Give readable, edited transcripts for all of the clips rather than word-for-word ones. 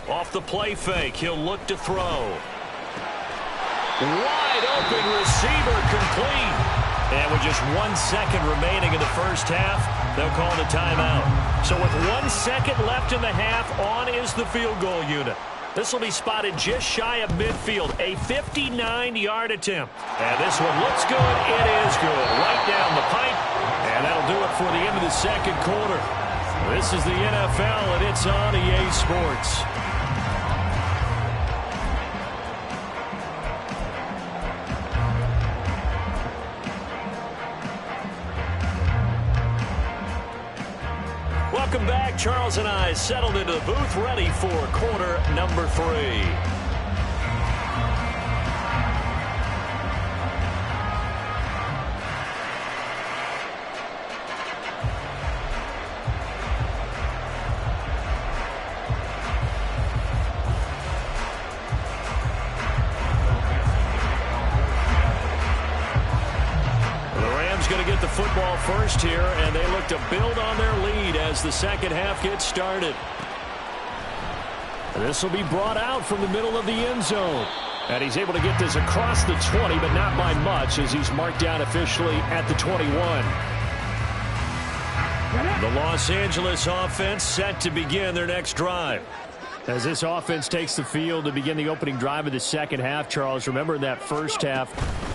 Off the play fake, he'll look to throw. Wide open receiver, complete. And with just 1 second remaining in the first half, they'll call the timeout. So with 1 second left in the half, on is the field goal unit. This will be spotted just shy of midfield, a 59-yard attempt. And this one looks good. It is good. Right down the pipe. And that'll do it for the end of the second quarter. This is the NFL, and it's on EA Sports. Welcome back. Charles and I settled into the booth, ready for quarter number 3. Going to get the football first here, and they look to build on their lead as the second half gets started. This will be brought out from the middle of the end zone. And he's able to get this across the 20, but not by much, as he's marked down officially at the 21. The Los Angeles offense set to begin their next drive. As this offense takes the field to begin the opening drive of the second half, Charles, remember in that first half,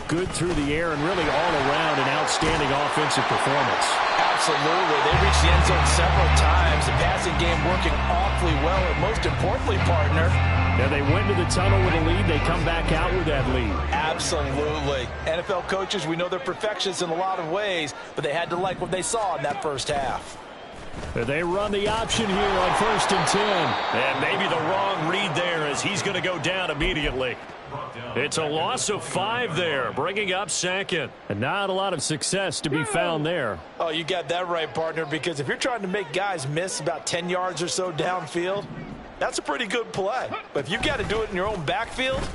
good through the air and really all around an outstanding offensive performance. Absolutely. They reached the end zone several times. The passing game working awfully well, and most importantly, partner, yeah, they went to the tunnel with a lead. They come back out with that lead. Absolutely. NFL coaches, we know they're perfectionists in a lot of ways, but they had to like what they saw in that first half. They run the option here on 1st and 10. And maybe the wrong read there, as he's going to go down immediately. It's a loss of 5 there, bringing up second. And not a lot of success to be found there. Oh, you got that right, partner, because if you're trying to make guys miss about 10 yards or so downfield, that's a pretty good play. But if you've got to do it in your own backfield,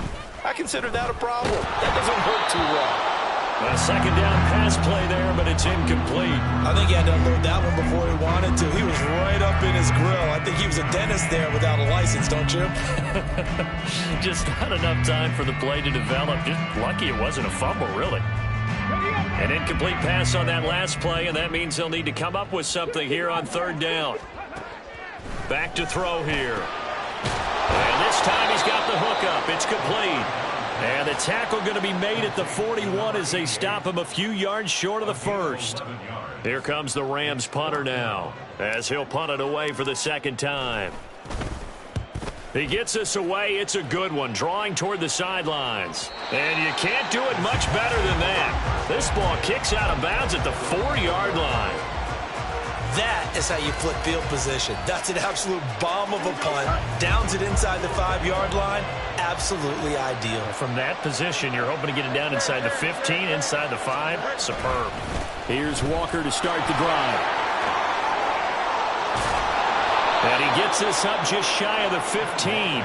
I consider that a problem. That doesn't work too well. A second down pass play there, but it's incomplete. I think he had to unload that one before he wanted to. He was right up in his grill. I think he was a dentist there without a license, don't you? Just not enough time for the play to develop. Just lucky it wasn't a fumble, really. An incomplete pass on that last play, and that means they'll need to come up with something here on 3rd down. Back to throw here. And this time he's got the hook up. It's complete. And the tackle going to be made at the 41 as they stop him a few yards short of the first. Here comes the Rams punter now, as he'll punt it away for the second time. He gets this away. It's a good one, drawing toward the sidelines. And you can't do it much better than that. This ball kicks out of bounds at the 4-yard line. That is how you flip field position. That's an absolute bomb of a punt. Downs it inside the 5-yard line. Absolutely ideal. From that position, you're hoping to get it down inside the 15, inside the 5. Superb. Here's Walker to start the drive. And he gets this up just shy of the 15.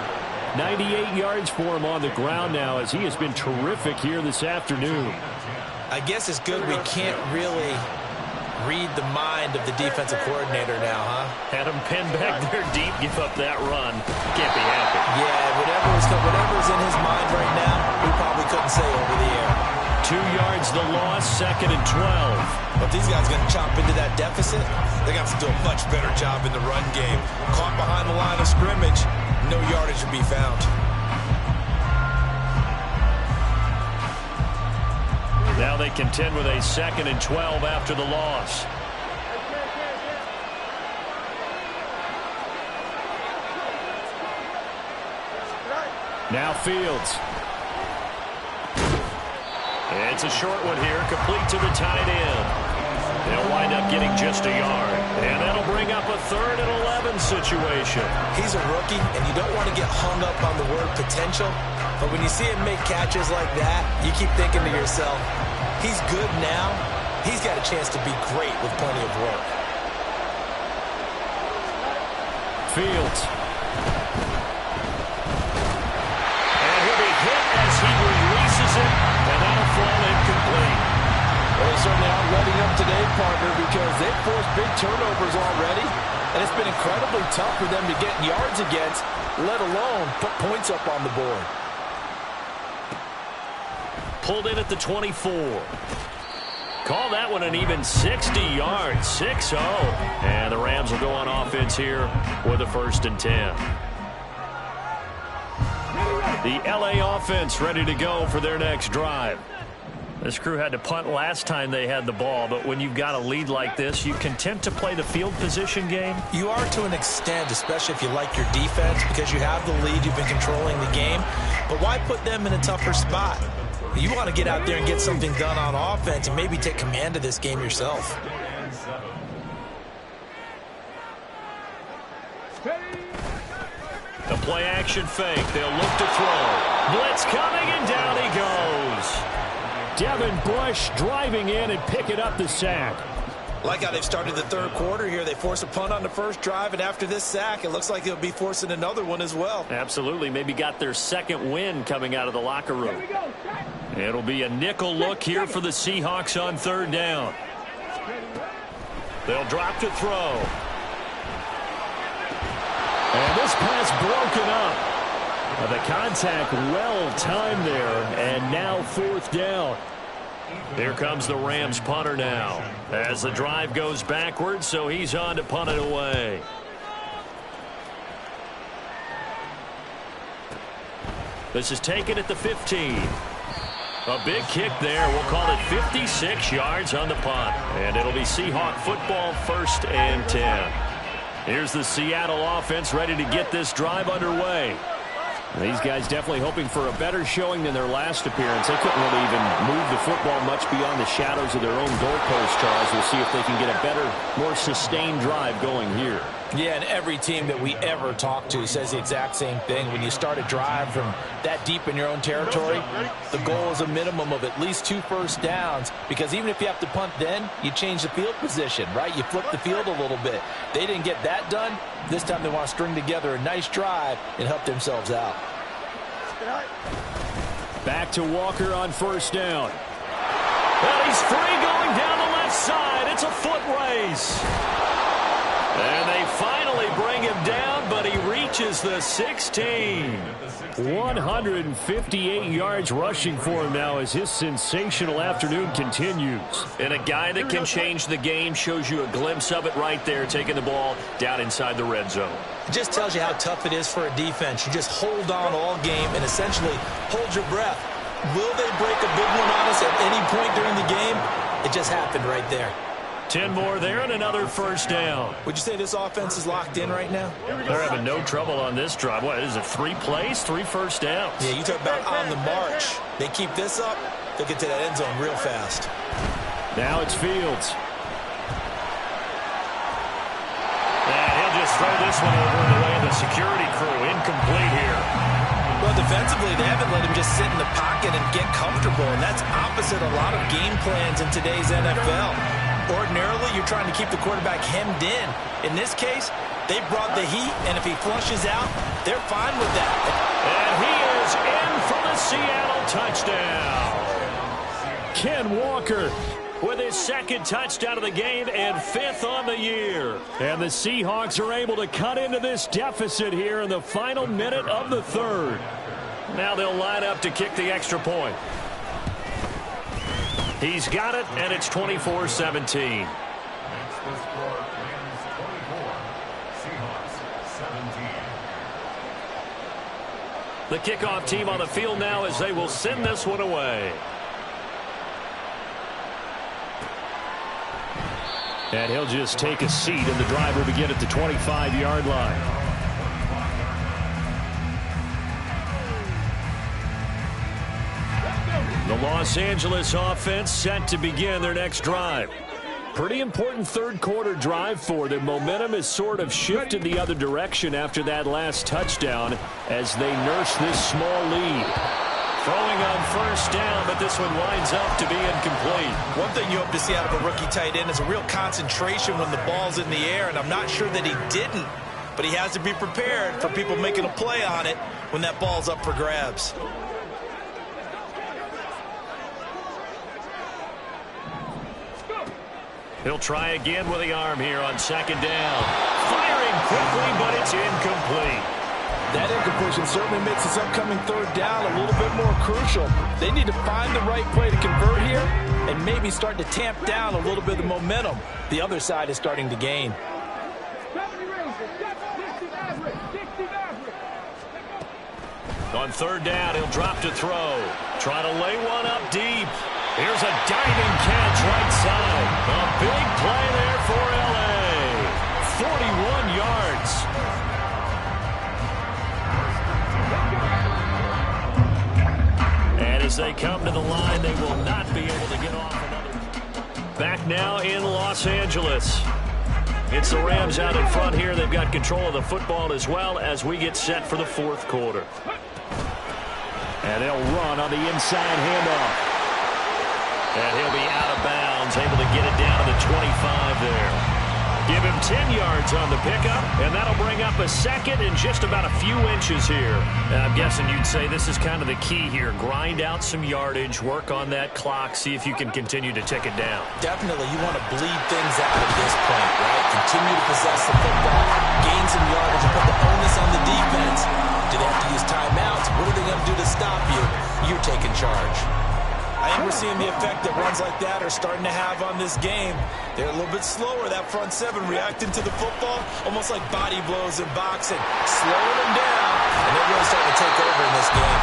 98 yards for him on the ground now, as he has been terrific here this afternoon. I guess it's good we can't really read the mind of the defensive coordinator now, huh? Had him pinned back there deep, give up that run. Can't be happy. Yeah, whatever's in his mind right now, we probably couldn't say over the air. 2 yards the loss, 2nd and 12. But these guys going to chop into that deficit, they got to do a much better job in the run game. Caught behind the line of scrimmage, no yardage to be found. Now they contend with a 2nd and 12 after the loss. Now Fields. It's a short one here, complete to the tight end. They'll wind up getting just a yard. And that'll bring up a 3rd and 11 situation. He's a rookie, and you don't want to get hung up on the word potential. But when you see him make catches like that, you keep thinking to yourself, he's good now. He's got a chance to be great with plenty of work. Fields. And he'll be hit as he releases it, and that'll fall incomplete. Well, they certainly aren't letting up today, partner, because they've forced big turnovers already, and it's been incredibly tough for them to get yards against, let alone put points up on the board. Pulled in at the 24. Call that one an even 60 yards, 6-0. And the Rams will go on offense here with a 1st and 10. The LA offense ready to go for their next drive. This crew had to punt last time they had the ball, but when you've got a lead like this, you content to play the field position game? You are to an extent, especially if you like your defense, because you have the lead, you've been controlling the game. But why put them in a tougher spot? You want to get out there and get something done on offense and maybe take command of this game yourself. The play action fake. They'll look to throw. Blitz coming, and down he goes. Devin Bush driving in and picking up the sack. Like how they've started the third quarter here. They force a punt on the first drive, and after this sack, it looks like they'll be forcing another one as well. Absolutely. Maybe got their second win coming out of the locker room. It'll be a nickel look here for the Seahawks on 3rd down. They'll drop to throw. And this pass broken up. The contact well timed there, and now 4th down. Here comes the Rams punter now as the drive goes backwards, so he's on to punt it away. This is taken at the 15. A big kick there. We'll call it 56 yards on the punt. And it'll be Seahawk football, 1st and 10. Here's the Seattle offense ready to get this drive underway. These guys definitely hoping for a better showing than their last appearance. They couldn't really even move the football much beyond the shadows of their own goalpost, Charles. We'll see if they can get a better, more sustained drive going here. Yeah, and every team that we ever talk to says the exact same thing. When you start a drive from that deep in your own territory, the goal is a minimum of at least 2 first downs, because even if you have to punt then, you change the field position, right? You flip the field a little bit. They didn't get that done. This time they want to string together a nice drive and help themselves out. Back to Walker on 1st down. Well, he's free going down the left side. It's a foot race. And they finally bring him down, but he reaches the 16. 158 yards rushing for him now as his sensational afternoon continues. And a guy that can change the game, shows you a glimpse of it right there, taking the ball down inside the red zone. It just tells you how tough it is for a defense. You just hold on all game and essentially hold your breath. Will they break a big one on us at any point during the game? It just happened right there. 10 more there and another 1st down. Would you say this offense is locked in right now? They're having no trouble on this drive. What is it, 3 plays, 3 first downs? Yeah, you talk about on the march. They keep this up, they'll get to that end zone real fast. Now it's Fields. And he'll just throw this one over in the way of the security crew. Incomplete here. Well, defensively, they haven't let him just sit in the pocket and get comfortable, and that's opposite a lot of game plans in today's NFL. Ordinarily, you're trying to keep the quarterback hemmed in. In this case, they brought the heat, and if he flushes out, they're fine with that. And he is in for the Seattle touchdown. Ken Walker with his 2nd touchdown of the game and 5th on the year. And the Seahawks are able to cut into this deficit here in the final minute of the 3rd. Now they'll line up to kick the extra point. He's got it, and it's 24-17. The kickoff team on the field now as they will send this one away. And he'll just take a seat, and the drive will begin at the 25-yard line. The Los Angeles offense set to begin their next drive. Pretty important 3rd quarter drive for them. Momentum has sort of shifted the other direction after that last touchdown as they nurse this small lead. Throwing on 1st down, but this one winds up to be incomplete. One thing you hope to see out of a rookie tight end is a real concentration when the ball's in the air, and I'm not sure that he didn't, but he has to be prepared for people making a play on it when that ball's up for grabs. He'll try again with the arm here on second down. Firing quickly, but it's incomplete. That incompletion certainly makes this upcoming third down a little bit more crucial. They need to find the right play to convert here and maybe start to tamp down a little bit of the momentum the other side is starting to gain. On third down, he'll drop to throw. Try to lay one up deep. Here's a diving catch right side. A big play there for L.A. 41 yards. And as they come to the line, they will not be able to get off another. Back now in Los Angeles. It's the Rams out in front here. They've got control of the football as well as we get set for the fourth quarter. And they'll run on the inside handoff. And he'll be out of bounds, able to get it down to the 25 there. Give him 10 yards on the pickup, and that'll bring up a second and just about a few inches here. And I'm guessing you'd say this is kind of the key here. Grind out some yardage, work on that clock, see if you can continue to tick it down. Definitely, you want to bleed things out at this point, right? Continue to possess the football, gain some yardage, and put the onus on the defense. Do they have to use timeouts? What are they going to do to stop you? You're taking charge. I think we're seeing the effect that runs like that are starting to have on this game. They're a little bit slower, that front seven, reacting to the football, almost like body blows in boxing. Slowing them down, and they're really starting to take over in this game.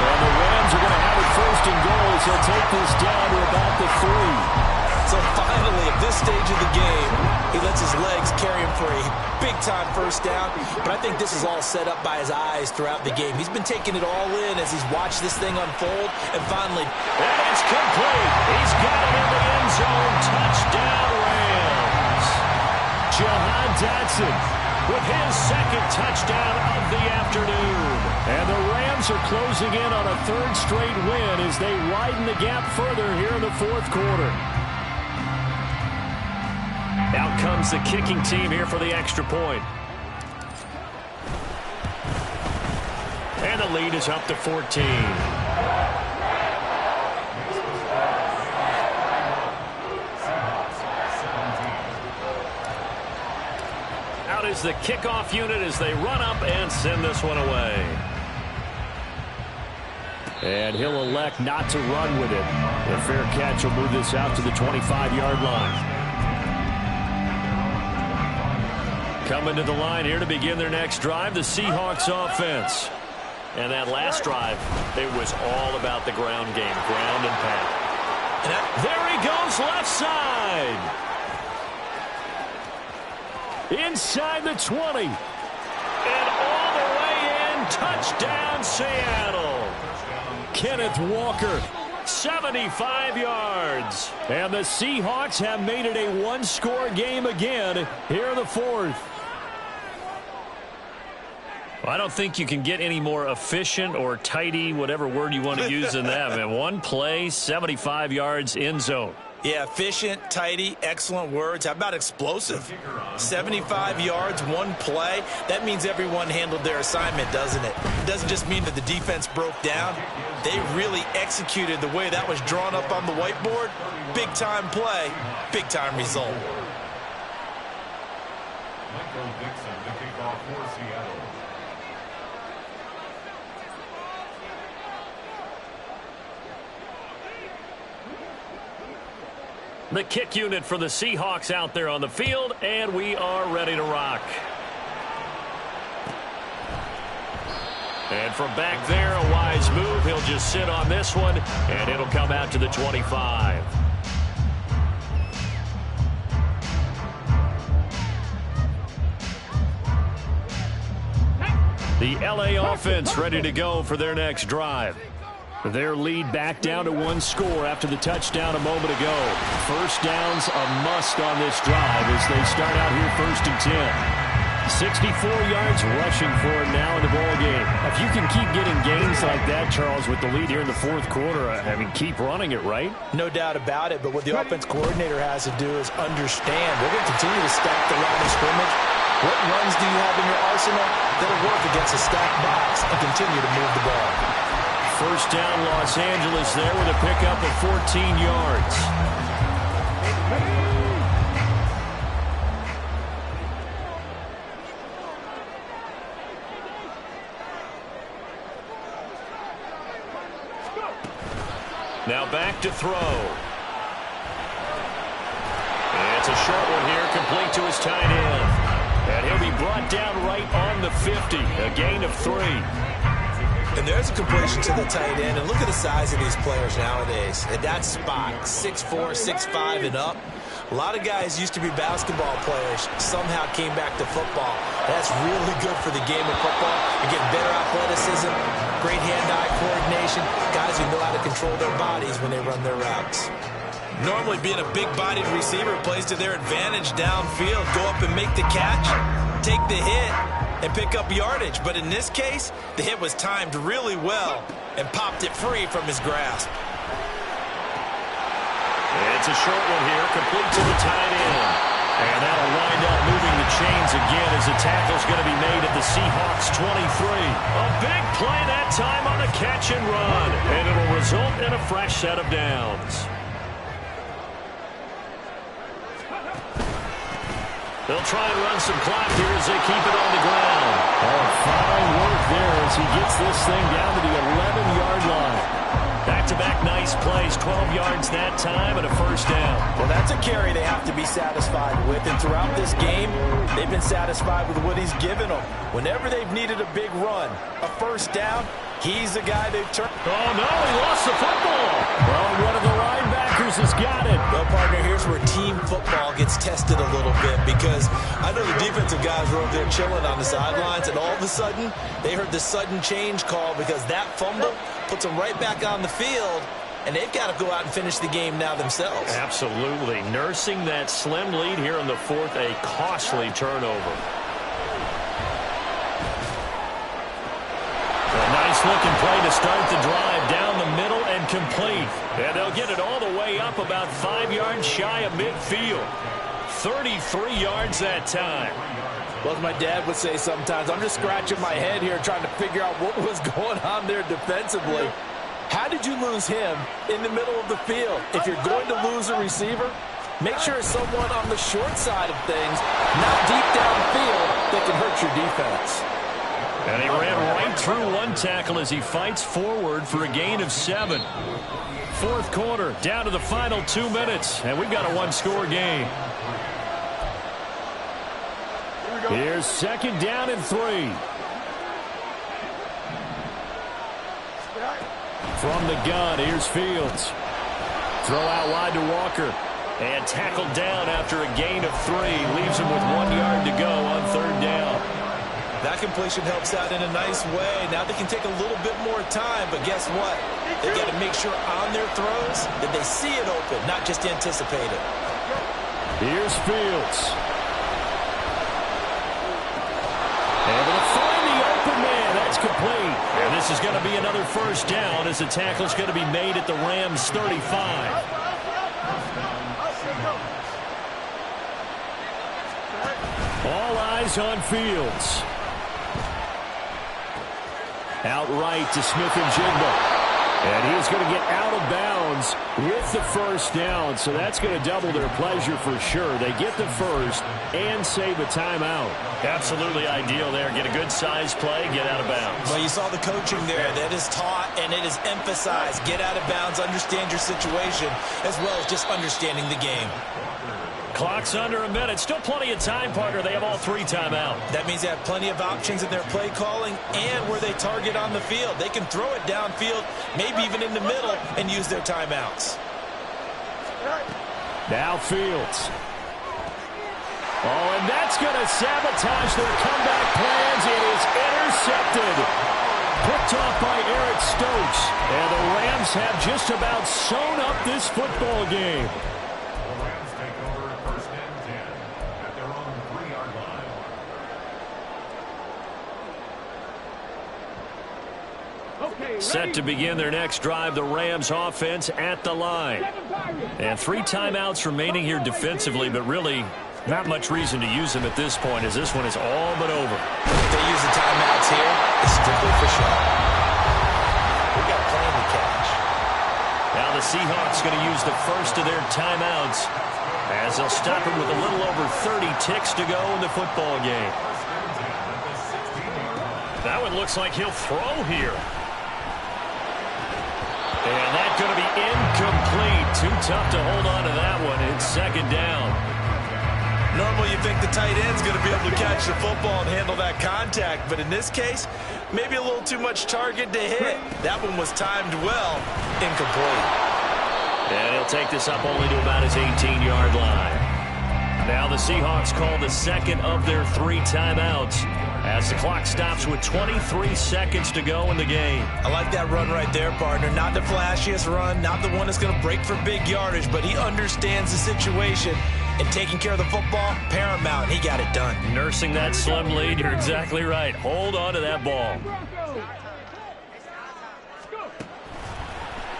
And the Rams are going to have it first and goal as they'll take this down to about the 3. So finally, at this stage of the game, he lets his legs carry him for a big-time first down. But I think this is all set up by his eyes throughout the game. He's been taking it all in as he's watched this thing unfold. And finally, and it's complete. He's got it in the end zone. Touchdown, Rams. Jahan Dotson with his second touchdown of the afternoon. And the Rams are closing in on a third straight win as they widen the gap further here in the fourth quarter. Out comes the kicking team here for the extra point. And the lead is up to 14. Out is the kickoff unit as they run up and send this one away. And he'll elect not to run with it. The fair catch will move this out to the 25-yard line. Coming to the line here to begin their next drive, the Seahawks offense. And that last drive, it was all about the ground game, ground and pound. There he goes, left side. Inside the 20. And all the way in, touchdown Seattle. Kenneth Walker. 75 yards. And the Seahawks have made it a one-score game again here in the fourth. Well, I don't think you can get any more efficient or tidy, whatever word you want to use in that. Man, one play, 75 yards, end zone. Yeah, efficient, tidy, excellent words. How about explosive? 75 yards, one play. That means everyone handled their assignment, doesn't it? It doesn't just mean that the defense broke down. They really executed the way that was drawn up on the whiteboard. Big-time play, big-time result. The kick unit for the Seahawks out there on the field, and we are ready to rock. And from back there, a wise move. He'll just sit on this one, and it'll come out to the 25. The LA offense ready to go for their next drive. Their lead back down to one score after the touchdown a moment ago. First down's a must on this drive as they start out here first and 10. 64 yards rushing for him now in the ball game. If you can keep getting gains like that, Charles, with the lead here in the fourth quarter, I mean, keep running it, right? No doubt about it, but what the offense coordinator has to do is understand. We're going to continue to stack the line of scrimmage. What runs do you have in your arsenal that'll work against a stacked box and continue to move the ball? First down, Los Angeles there with a pickup of 14 yards. Now back to throw. It's a short one here, complete to his tight end. And he'll be brought down right on the 50, a gain of 3. And there's a completion to the tight end. And look at the size of these players nowadays. At that spot, 6'4", 6'5", and up. A lot of guys used to be basketball players, somehow came back to football. That's really good for the game of football. You get better athleticism, great hand-eye coordination, guys who know how to control their bodies when they run their routes. Normally being a big-bodied receiver plays to their advantage downfield. Go up and make the catch, take the hit, and pick up yardage. But in this case, the hit was timed really well and popped it free from his grasp. It's a short one here, complete to the tight end. And that'll wind up moving the chains again as the tackle's going to be made at the Seahawks 23. A big play that time on a catch and run. And it'll result in a fresh set of downs. They'll try and run some clock here as they keep it on the ground. Oh, fine work there as he gets this thing down to the 11-yard line. Back-to-back nice plays, 12 yards that time and a first down. Well, that's a carry they have to be satisfied with. And throughout this game, they've been satisfied with what he's given them. Whenever they've needed a big run, a first down, he's the guy they've turned. Oh, no, he lost the football. Well, one of the linebackers has got it. Well, partner, here's where team football gets tested a little bit because I know the defensive guys were over there chilling on the sidelines, and all of a sudden, they heard the sudden change call because that fumble puts them right back on the field, and they've got to go out and finish the game now themselves. Absolutely. Nursing that slim lead here in the fourth, a costly turnover. A nice-looking play to start the drive down the middle and complete. And they'll get it all the way up about 5 yards shy of midfield. 33 yards that time. Well, as my dad would say sometimes, I'm just scratching my head here trying to figure out what was going on there defensively. How did you lose him in the middle of the field? If you're going to lose a receiver, make sure it's someone on the short side of things, not deep downfield, that can hurt your defense. And he ran right through one tackle as he fights forward for a gain of 7. Fourth quarter, down to the final 2 minutes, and we've got a one-score game. Here's second down and 3. From the gun, here's Fields. Throw out wide to Walker. And tackled down after a gain of 3. Leaves him with 1 yard to go on third down. That completion helps out in a nice way. Now they can take a little bit more time, but guess what? They've got to make sure on their throws that they see it open, not just anticipate it. Here's Fields. Able to find the open man. That's complete. And this is going to be another first down as the tackle's going to be made at the Rams 35. All eyes on Fields. Outright to Smith and Giml. And he's going to get out of bounds with the first down. So that's going to double their pleasure for sure. They get the first and save a timeout. Absolutely ideal there. Get a good size play, get out of bounds. Well, you saw the coaching there. That is taught and it is emphasized. Get out of bounds, understand your situation, as well as just understanding the game. Clock's under a minute. Still plenty of time, partner. They have all 3 timeout. That means they have plenty of options in their play calling and where they target on the field. They can throw it downfield, maybe even in the middle, and use their timeouts. Now Fields. Oh, and that's going to sabotage their comeback plans. It is intercepted. Picked off by Eric Stokes. And the Rams have just about sewn up this football game. Set to begin their next drive, the Rams offense at the line. And 3 timeouts remaining here defensively, but really not much reason to use them at this point as this one is all but over. If they use the timeouts here, it's strictly for show. We got plenty to catch. Now the Seahawks going to use the first of their timeouts as they'll stop him with a little over 30 ticks to go in the football game. That one looks like he'll throw here. And that going to be incomplete. Too tough to hold on to that one. It's second down. Normally you think the tight end's going to be able to catch the football and handle that contact, but in this case, maybe a little too much target to hit. That one was timed well, incomplete. And he'll take this up only to about his 18-yard line. Now the Seahawks call the second of their 3 timeouts as the clock stops with 23 seconds to go in the game. I like that run right there, partner. Not the flashiest run, not the one that's going to break for big yardage, but he understands the situation. And taking care of the football, paramount. He got it done. Nursing that slim lead, you're exactly right. Hold on to that ball.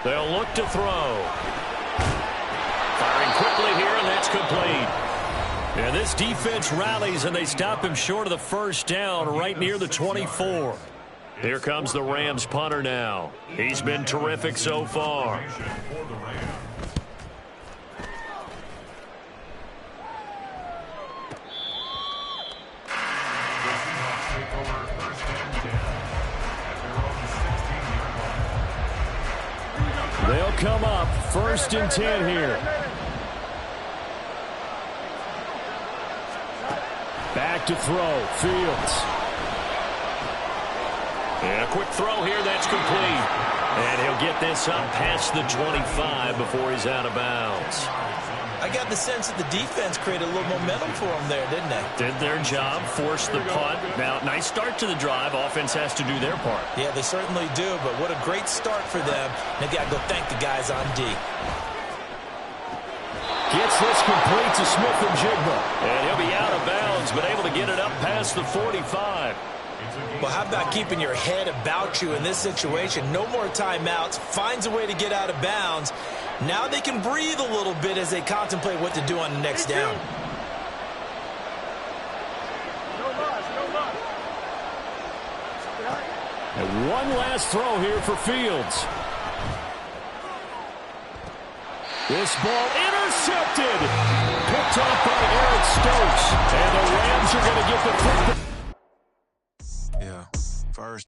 They'll look to throw. Firing quickly here, and that's complete. And this defense rallies, and they stop him short of the first down right near the 24. Here comes the Rams punter now. He's been terrific so far. They'll come up 1st and 10 here. Back to throw. Fields. And a quick throw here. That's complete. And he'll get this up past the 25 before he's out of bounds. I got the sense that the defense created a little momentum for him there, didn't they? Did their job, forced the punt. Now, nice start to the drive. Offense has to do their part. Yeah, they certainly do, but what a great start for them. They've got to go thank the guys on D. Gets this complete to Smith and Giml. And he'll be out of bounds, but able to get it up past the 45. Well, how about keeping your head about you in this situation? No more timeouts. Finds a way to get out of bounds. Now they can breathe a little bit as they contemplate what to do on the next down. And one last throw here for Fields. This ball intercepted. Picked off by Eric Stokes. And the Rams are going to get the